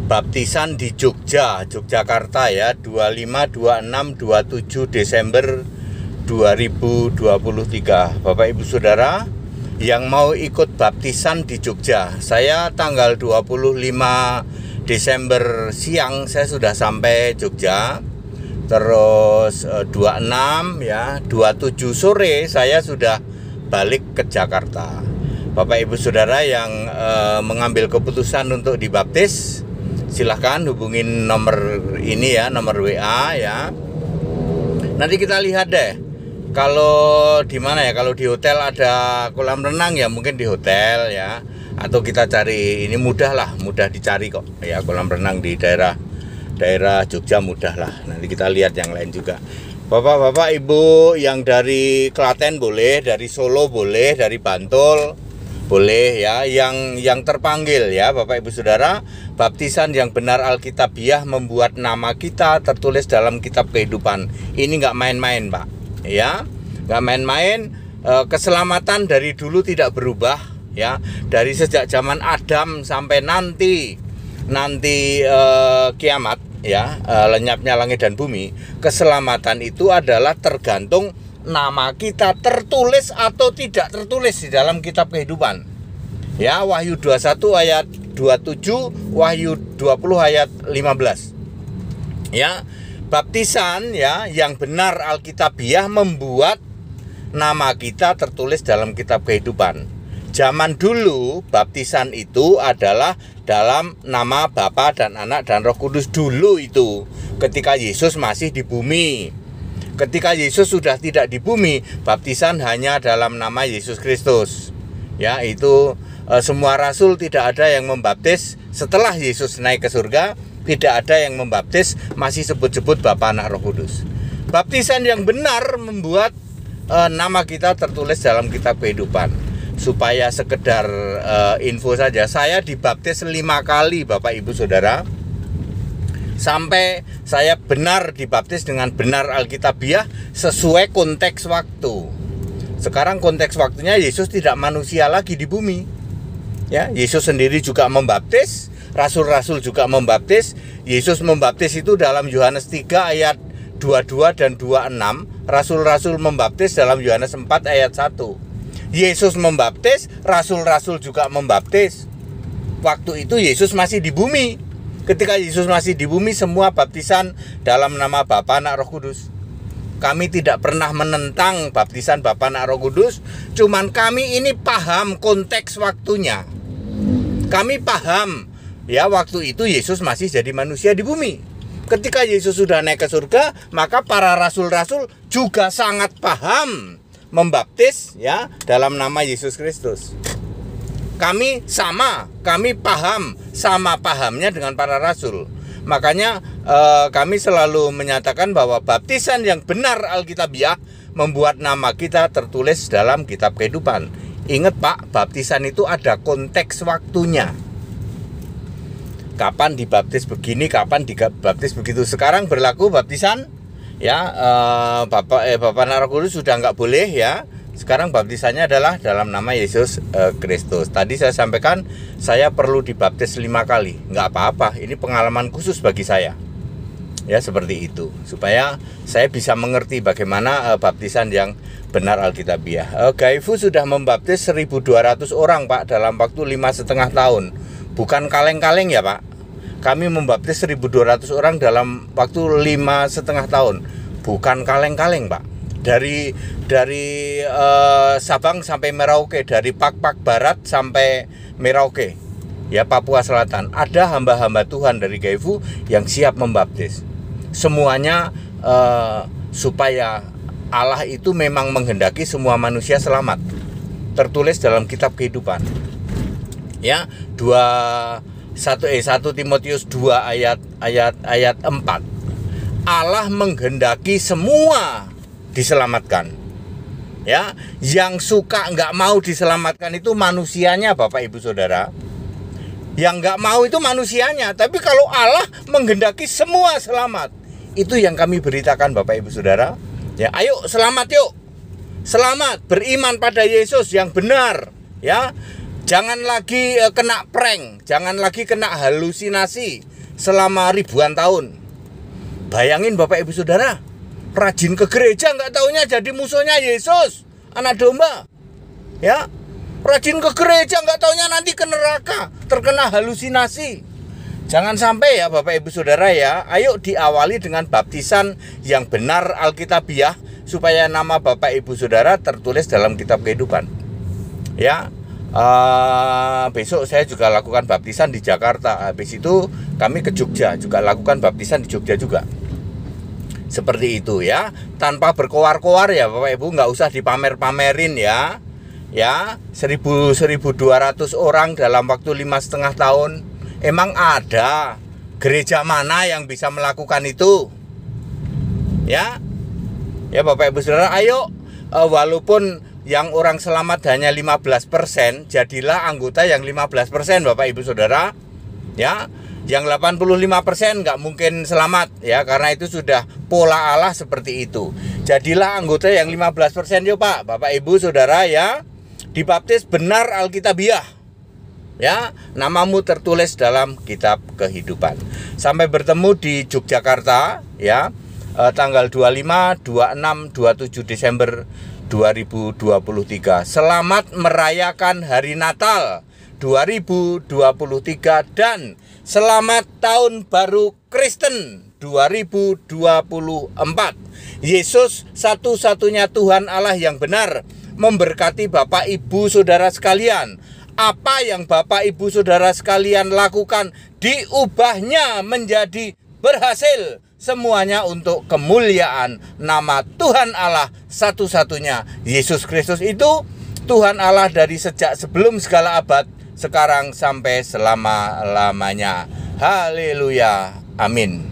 baptisan di Jogja, Yogyakarta ya, 25, 26, 27 Desember 2023. Bapak Ibu Saudara yang mau ikut baptisan di Jogja, saya tanggal 25 Desember siang saya sudah sampai Jogja. Terus 26 ya, 27 sore saya sudah balik ke Jakarta. Bapak Ibu Saudara yang mengambil keputusan untuk dibaptis, silahkan hubungin nomor ini ya, nomor WA ya. Nanti kita lihat deh. Kalau di mana ya? Kalau di hotel ada kolam renang ya mungkin di hotel ya. Atau kita cari, ini mudah lah, mudah dicari kok. Ya kolam renang di daerah Jogja mudah lah. Nanti kita lihat yang lain juga. Bapak-bapak, Ibu yang dari Klaten boleh, dari Solo boleh, dari Bantul boleh ya, yang terpanggil ya Bapak Ibu Saudara, baptisan yang benar Alkitabiah membuat nama kita tertulis dalam kitab kehidupan. Ini nggak main-main Pak ya, nggak main-main. Keselamatan dari dulu tidak berubah ya, dari sejak zaman Adam sampai nanti kiamat ya, lenyapnya langit dan bumi. Keselamatan itu adalah tergantung nama kita tertulis atau tidak tertulis di dalam kitab kehidupan. Ya, Wahyu 21 ayat 27, Wahyu 20 ayat 15. Ya, baptisan ya yang benar Alkitabiah membuat nama kita tertulis dalam kitab kehidupan. Zaman dulu baptisan itu adalah dalam nama Bapa dan Anak dan Roh Kudus dulu itu, ketika Yesus masih di bumi. Ketika Yesus sudah tidak di bumi, baptisan hanya dalam nama Yesus Kristus. Ya, itu semua rasul tidak ada yang membaptis setelah Yesus naik ke surga, tidak ada yang membaptis masih sebut-sebut Bapa, Anak, Roh Kudus. Baptisan yang benar membuat nama kita tertulis dalam kitab kehidupan. Supaya sekedar info saja, saya dibaptis 5 kali Bapak Ibu Saudara. Sampai saya benar dibaptis dengan benar Alkitabiah sesuai konteks waktu. Sekarang konteks waktunya Yesus tidak manusia lagi di bumi. Ya, Yesus sendiri juga membaptis, rasul-rasul juga membaptis. Yesus membaptis itu dalam Yohanes 3 ayat 22 dan 26. Rasul-rasul membaptis dalam Yohanes 4 ayat 1. Yesus membaptis, rasul-rasul juga membaptis. Waktu itu Yesus masih di bumi. Ketika Yesus masih di bumi, semua baptisan dalam nama Bapa, Anak, Roh Kudus. Kami tidak pernah menentang baptisan Bapa, Anak, Roh Kudus. Cuman kami ini paham konteks waktunya. Kami paham ya, waktu itu Yesus masih jadi manusia di bumi. Ketika Yesus sudah naik ke surga, maka para rasul-rasul juga sangat paham membaptis ya dalam nama Yesus Kristus. Kami paham sama pahamnya dengan para rasul. Makanya kami selalu menyatakan bahwa baptisan yang benar Alkitabiah membuat nama kita tertulis dalam kitab kehidupan. Ingat Pak, baptisan itu ada konteks waktunya. Kapan dibaptis begini, kapan dibaptis begitu. Sekarang berlaku baptisan ya, Bapak Anak, Roh Kudus sudah nggak boleh ya. Sekarang baptisannya adalah dalam nama Yesus Kristus. Tadi saya sampaikan saya perlu dibaptis 5 kali. Nggak apa-apa, ini pengalaman khusus bagi saya. Ya seperti itu, supaya saya bisa mengerti bagaimana baptisan yang benar Alkitabiah. Gaifu sudah membaptis 1.200 orang Pak dalam waktu 5,5 tahun. Bukan kaleng-kaleng ya Pak. Kami membaptis 1.200 orang dalam waktu 5,5 tahun. Bukan kaleng-kaleng Pak. Dari Sabang sampai Merauke, dari Pak Barat sampai Merauke ya, Papua Selatan, ada hamba-hamba Tuhan dari Gaifu yang siap membaptis. Semuanya supaya Allah itu memang menghendaki semua manusia selamat. Tertulis dalam kitab kehidupan ya, 1 Timotius 2 ayat 4. Allah menghendaki semua diselamatkan ya. Yang suka nggak mau diselamatkan itu manusianya Bapak Ibu Saudara. Yang nggak mau itu manusianya. Tapi kalau Allah menghendaki semua selamat, itu yang kami beritakan Bapak Ibu Saudara ya. Ayo selamat yuk, selamat beriman pada Yesus yang benar ya. Jangan lagi kena prank, jangan lagi kena halusinasi selama ribuan tahun. Bayangin Bapak Ibu Saudara, rajin ke gereja nggak taunya jadi musuhnya Yesus, anak domba. Ya, rajin ke gereja nggak taunya nanti ke neraka, terkena halusinasi. Jangan sampai ya Bapak Ibu Saudara ya. Ayo diawali dengan baptisan yang benar Alkitabiah supaya nama Bapak Ibu Saudara tertulis dalam kitab kehidupan. Ya. Besok saya juga lakukan baptisan di Jakarta. Habis itu kami ke Jogja juga lakukan baptisan di Jogja juga. Seperti itu ya, tanpa berkoar-koar ya Bapak Ibu, nggak usah dipamer-pamerin ya. Ya, 1.200 orang dalam waktu 5,5 tahun. Emang ada gereja mana yang bisa melakukan itu? Ya, ya Bapak Ibu Saudara, ayo walaupun yang orang selamat hanya 15%, jadilah anggota yang 15% Bapak Ibu Saudara. Ya, yang 85% nggak mungkin selamat ya, karena itu sudah pola Allah seperti itu. Jadilah anggota yang 15% yuk Pak, Bapak Ibu Saudara ya. Dibaptis benar Alkitabiah. Ya, namamu tertulis dalam kitab kehidupan. Sampai bertemu di Yogyakarta ya, tanggal 25, 26, 27 Desember 2023. Selamat merayakan Hari Natal 2023 dan selamat Tahun Baru Kristen 2024. Yesus satu-satunya Tuhan Allah yang benar memberkati Bapak Ibu Saudara sekalian. Apa yang Bapak Ibu Saudara sekalian lakukan diubahnya menjadi berhasil. Semuanya untuk kemuliaan nama Tuhan Allah satu-satunya. Yesus Kristus itu Tuhan Allah dari sejak sebelum segala abad, sekarang sampai selama-lamanya. Haleluya. Amin.